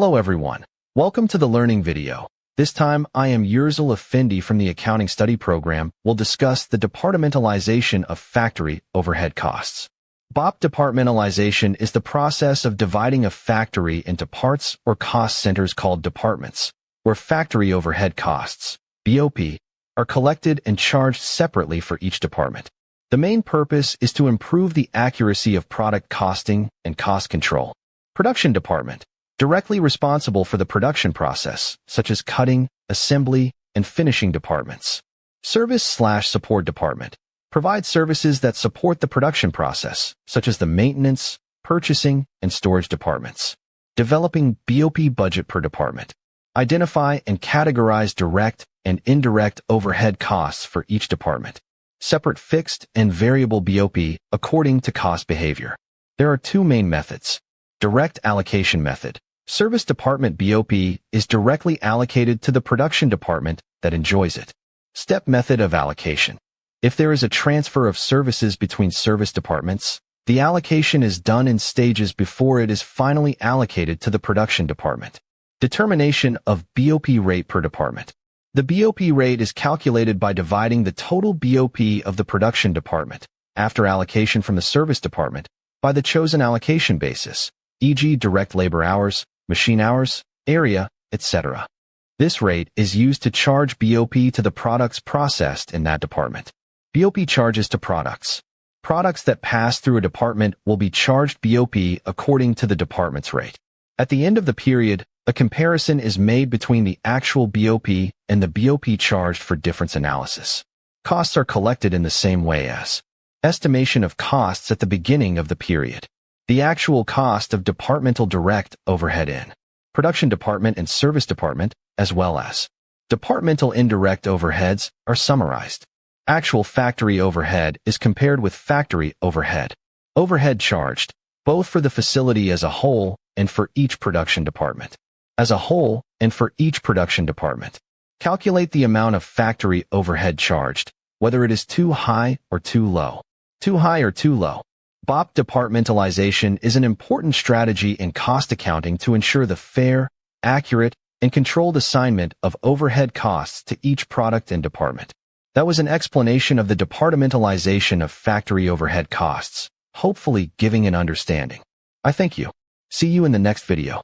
Hello everyone. Welcome to the learning video. This time, I am Yurzal Effendi from the Accounting Study Program. We'll discuss the departmentalization of factory overhead costs. BOP departmentalization is the process of dividing a factory into parts or cost centers called departments, where factory overhead costs, BOP, are collected and charged separately for each department. The main purpose is to improve the accuracy of product costing and cost control. Production department, directly responsible for the production process, such as cutting, assembly, and finishing departments. Service/support department, provides services that support the production process, such as the maintenance, purchasing, and storage departments. Developing BOP budget per department. Identify and categorize direct and indirect overhead costs for each department. Separate fixed and variable BOP according to cost behavior. There are two main methods. Direct allocation method. Service department BOP is directly allocated to the production department that enjoys it. Step method of allocation. If there is a transfer of services between service departments, the allocation is done in stages before it is finally allocated to the production department. Determination of BOP rate per department. The BOP rate is calculated by dividing the total BOP of the production department, after allocation from the service department, by the chosen allocation basis, e.g. direct labor hours, machine hours, area, etc. This rate is used to charge BOP to the products processed in that department. BOP charges to products. Products that pass through a department will be charged BOP according to the department's rate. At the end of the period, a comparison is made between the actual BOP and the BOP charged for difference analysis. Costs are collected in the same way as estimation of costs at the beginning of the period. The actual cost of departmental direct overhead in production department and service department, as well as departmental indirect overheads, are summarized. Actual factory overhead is compared with factory overhead. Overhead charged, both for the facility as a whole and for each production department. As a whole and for each production department. Calculate the amount of factory overhead charged, whether it is too high or too low. Too high or too low. BOP departmentalization is an important strategy in cost accounting to ensure the fair, accurate, and controlled assignment of overhead costs to each product and department. That was an explanation of the departmentalization of factory overhead costs, hopefully giving an understanding. I thank you. See you in the next video.